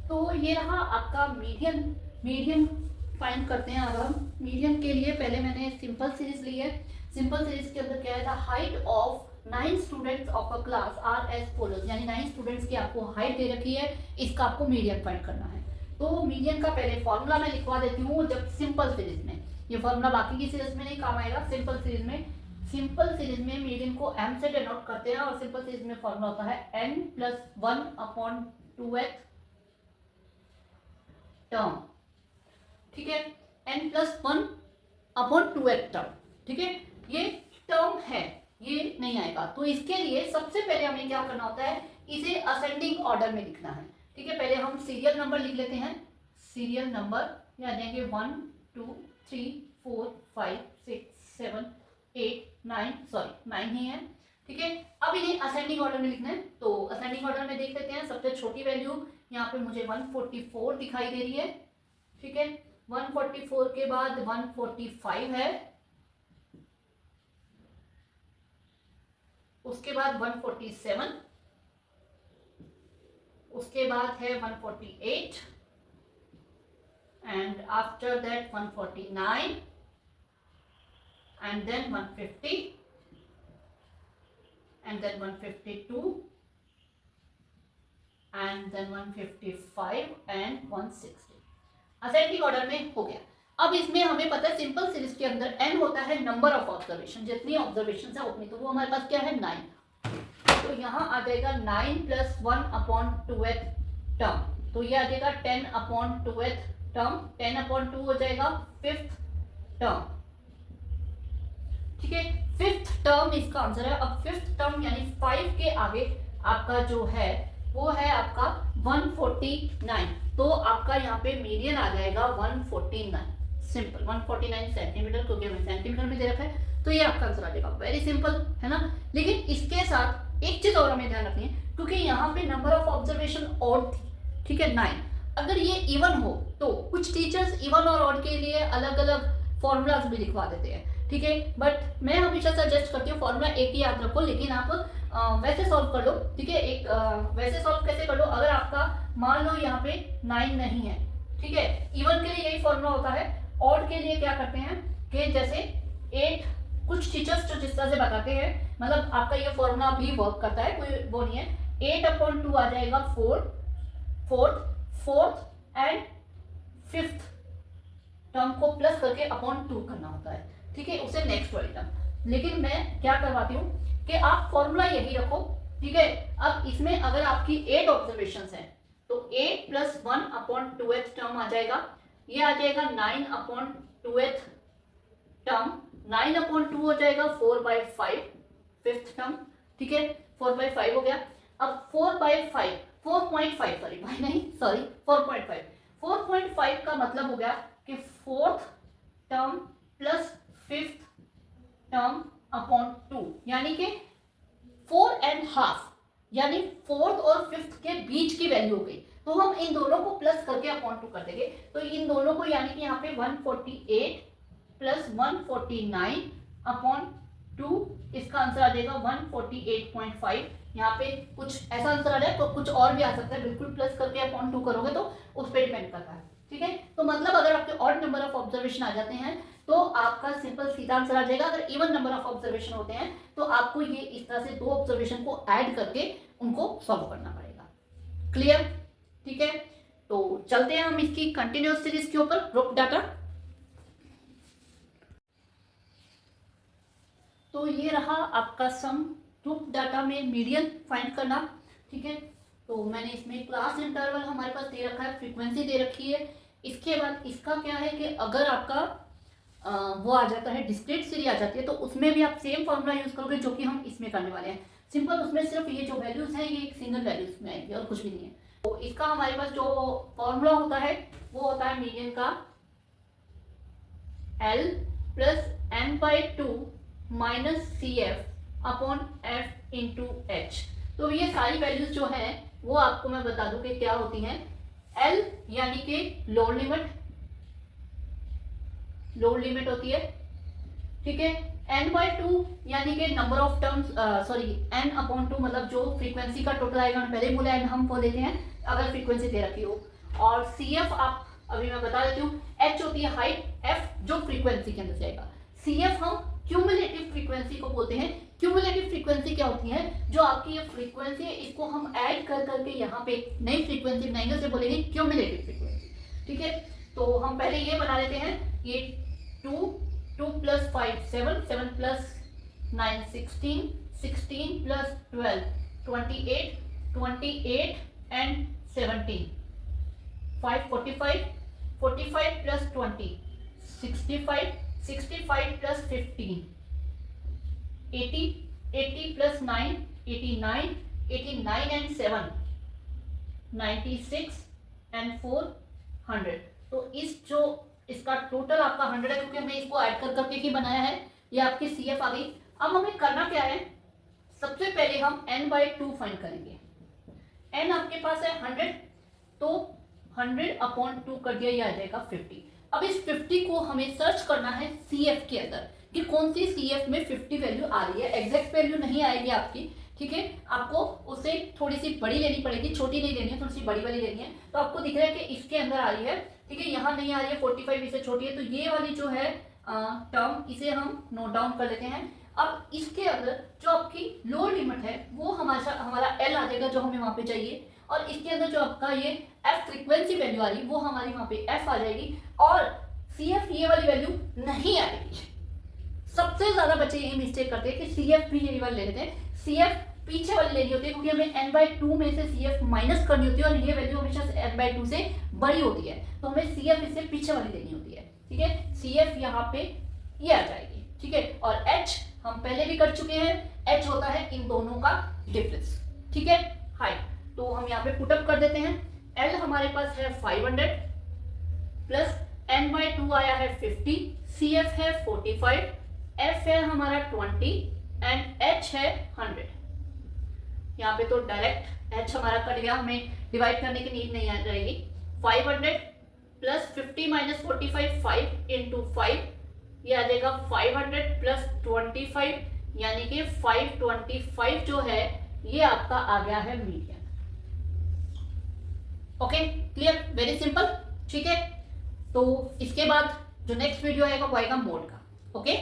तो ये रहा आपका मीडियन। मीडियन फाइंड करते हैं। अब हम मीडियन के लिए पहले मैंने सिंपल सीरीज ली है। सिंपल सीरीज के अंदर क्या है, the height of 9 students of a class are as follows, यानी 9 स्टूडेंट्स की आपको हाइट दे रखी है, इसका आपको मीडियन फाइंड करना है। तो मीडियन का पहले फॉर्मूला मैं लिखवा देती हूँ। जब सिंपल सीरीज में, ये फॉर्मूला बाकी की सीरीज में नहीं काम आएगा, सिंपल सीरीज में, सिंपल सीरीज में मीडियन को m से डिनोट करते हैं और सिंपल सीरीज में फॉर्मूला होता है n+1/2th टर्म। ठीक है, n+1/2th टर्म। ठीक है, ये टर्म है, ये नहीं आएगा। तो इसके लिए सबसे पहले हमें क्या करना होता है, इसे असेंडिंग ऑर्डर में लिखना है। ठीक है, पहले हम सीरियल नंबर लिख लेते हैं। सीरियल नंबर आ जाएंगे 1 2 3 4 5 6 7 8 9, सॉरी 9 ही है। ठीक है, अब इन्हें असेंडिंग ऑर्डर में लिखना है। तो असेंडिंग ऑर्डर में देख लेते हैं। सबसे छोटी वैल्यू यहाँ पे मुझे 144 दिखाई दे रही है। ठीक है, 144 के बाद 145 है, उसके बाद 147, उसके बाद है 148 and after that 149 and then 150 and then 152 and then 155 and 160। Ascending order में हो गया। अब इसमें हमें पता है सिंपल सीरीज के अंदर n होता है नंबर ऑफ ऑब्जर्वेशन, जितनी ऑब्जर्वेशन है उतनी, तो वो हमारे पास क्या है 9। तो यहाँ आ जाएगा 9+1/2th टर्म, तो ये आ जाएगा 10/2th टर्म, 10/2 हो जाएगा 5th टर्म। ठीक है, 5th टर्म इसका आंसर है। अब 5th टर्म यानी 5 के आगे आपका जो है वो है आपका 149। तो आपका यहाँ पे मीडियन आ जाएगा 149, सिंपल 149 सेंटीमीटर, क्योंकि हमें सेंटीमीटर में दे रखा है, तो ये आपका आंसर आ जाएगा। वेरी सिंपल है ना। लेकिन इसके साथ एक चीज और हमें ध्यान रखनी है, क्योंकि यहाँ पे नंबर ऑफ ऑब्जर्वेशन ऑड थी। ठीक है, 9। अगर ये इवन हो तो कुछ टीचर्स इवन और ऑड के लिए अलग अलग फॉर्मूलाज भी लिखवा देते हैं। ठीक है, बट मैं हमेशा सजेस्ट करती हूँ फॉर्मूला एक ही याद रखो, लेकिन आप वैसे सॉल्व कर लो। ठीक है, एक वैसे सॉल्व कैसे कर लो, अगर आपका मान लो यहाँ पे 9 नहीं है, ठीक है, इवन के लिए यही फॉर्मूला होता है। ऑड के लिए क्या करते हैं कि जैसे 8, कुछ टीचर्स जो जिस तरह से बताते हैं, मतलब आपका ये फॉर्मूला भी वर्क करता है, कोई वो नहीं है। 8/2 आ जाएगा 4th एंड 5th टर्म को प्लस करके अपॉन 2 करना होता है। ठीक है, उसे नेक्स्ट वाली टर्म। लेकिन मैं क्या करवाती हूँ कि आप फॉर्मूला यही रखो। ठीक है, अब इसमें अगर आपकी 8 ऑब्जर्वेशंस हैं तो 8+1/2th टर्म आ जाएगा, ये आ जाएगा 9/2th टर्म, 9/2 हो जाएगा 4/5 5th टर्म। ठीक है, 4/5 हो गया। अब 4.5 सॉरी भाई नहीं, सॉरी 4.5 का मतलब हो गया कि 4th term plus 5th term upon 2, यानी कि 4.5, यानी 4th और 5th के बीच की वैल्यू हो गई। तो हम इन दोनों को प्लस करके अपॉन 2 कर देंगे, तो इन दोनों को यानी कि यहाँ पे 148 प्लस 149 अपॉन 2, इसका आंसर आ जाएगा 148.5। यहाँ पे कुछ ऐसा आंसर आ जाए तो कुछ और भी आ सकता है, बिल्कुल प्लस करके अपॉन 2 करोगे तो उस पर डिपेंड करता है। ठीक है, तो मतलब अगर आपके ऑड नंबर ऑफ ऑब्जर्वेशन आ जाते हैं तो आपका सिंपल सीधा आंसर आ जाएगा। अगर इवन नंबर ऑफ ऑब्जर्वेशन होते हैं तो आपको ये इस तरह से 2 ऑब्जर्वेशन को ऐड करके उनको सॉल्व करना पड़ेगा। क्लियर? ठीक है, तो चलते हैं हम इसकी कंटिन्यूअस सीरीज के ऊपर, ग्रुप डाटा। तो ये रहा आपका सम, ग्रुप डाटा में मीडियन फाइंड करना। ठीक है, तो मैंने इसमें क्लास इंटरवल हमारे पास दे रखा है, फ्रीक्वेंसी दे रखी है। इसके बाद इसका क्या है कि अगर आपका वो आ जाता है डिस्क्रीट सीरीज आ जाती है, तो उसमें भी आप सेम फॉर्मूला यूज करोगे जो कि हम इसमें करने वाले हैं। सिंपल, उसमें सिर्फ ये जो वैल्यूज हैं ये एक सिंगल वैल्यूज में आएगी और कुछ भी नहीं है। तो इसका हमारे पास जो फॉर्मूला होता है वो होता है मीडियन का L plus n/2 minus CF upon F into H। तो ये सारी वैल्यूज जो है वो आपको मैं बता दूं कि क्या होती हैं। L यानी कि लोअर लिमिट होती है। ठीक है, n/2 यानी कि number of terms, sorry n/2 मतलब जो फ्रीक्वेंसी का टोटल आएगा, पहले बोला n हम वो लेते हैं अगर फ्रीक्वेंसी दे रखी हो। और सी एफ आप अभी मैं बता देती हूँ, एच होती है हाइट, एफ जो फ्रीक्वेंसी के अंदर जाएगा, सी एफ हम क्यूमुलेटिव फ्रीक्वेंसी को बोलते हैं। क्यूमुलेटिव फ्रीक्वेंसी क्या होती है, जो आपकी ये फ्रीक्वेंसी है इसको हम ऐड कर करके यहाँ पे नई फ्रीक्वेंसी बनाएंगे, उसे बोलेंगे क्यूमुलेटिव फ्रीक्वेंसी। ठीक है, तो हम पहले ये बना लेते हैं, ये 2 plus 5 7, 7 plus 9 16, 16 plus 12 28, 28 and 17 5 45, 45 plus 20 65, 65 plus 15 80, 80 plus 9 89, 89 and 7 96 and 4 100। तो इस जो इसका टोटल आपका 100 है, क्योंकि हमने इसको ऐड कर करके ही बनाया है, ये आपकी सी एफ आ गई। अब हमें करना क्या है, सबसे पहले हम n/2 फाइंड करेंगे। n आपके पास है 100, तो 100/2 कर दिया, ये आ जाएगा 50। अब इस 50 को हमें सर्च करना है सी एफ के अंदर कि कौन सी सी एफ में 50 वैल्यू आ रही है। एग्जैक्ट वैल्यू नहीं आएगी आपकी, ठीक है, आपको उसे थोड़ी सी बड़ी लेनी पड़ेगी, छोटी नहीं लेनी है, थोड़ी सी बड़ी वाली लेनी है। तो आपको दिख रहा है कि इसके अंदर आ रही है, ठीक है, यहाँ नहीं आ रही है, 45 इससे छोटी है, तो ये वाली जो है टर्म, इसे हम नोट डाउन कर लेते हैं। अब इसके अंदर जो आपकी लोअर लिमिट है वो हमारा एल आ जाएगा, जो हमें वहाँ पे चाहिए, और इसके अंदर जो आपका ये एफ फ्रीक्वेंसी वैल्यू आ रही है वो हमारी वहाँ पे एफ आ जाएगी, और सी एफ ये वाली वैल्यू नहीं आएगी। सबसे ज्यादा बच्चे यही मिस्टेक करते हैं कि सी एफ भी ये वाली ले लेते हैं, सी एफ पीछे वाली लेनी होती है, क्योंकि हमें n/2 में से सी एफ माइनस करनी होती है, और ये वैल्यू हमेशा n/2 से बड़ी होती है, तो हमें सी एफ इससे पीछे वाली लेनी होती है। ठीक है, सी एफ यहाँ पे ये आ जाएगी, ठीक है, और एच हम पहले भी कर चुके हैं, एच होता है इन दोनों का डिफरेंस। ठीक है, हाइट, तो हम यहाँ पे पुटअप कर देते हैं। एल हमारे पास है 500 प्लस n/2 आया है 50, सी एफ है 45, एफ है हमारा 20 एंड एच है 100। यहाँ पे तो डायरेक्ट एच हमारा कट गया, हमें डिवाइड करने की नीड नहीं रहेगी। 500 प्लस 50 माइनस 45, 5 इंटू 5, ये आ जाएगा 500 प्लस 25, यानी कि 525 जो है ये आपका आ गया है median. Okay, clear, very simple. ठीक है, तो इसके बाद जो नेक्स्ट वीडियो आएगा वो आएगा मोड का। ओके।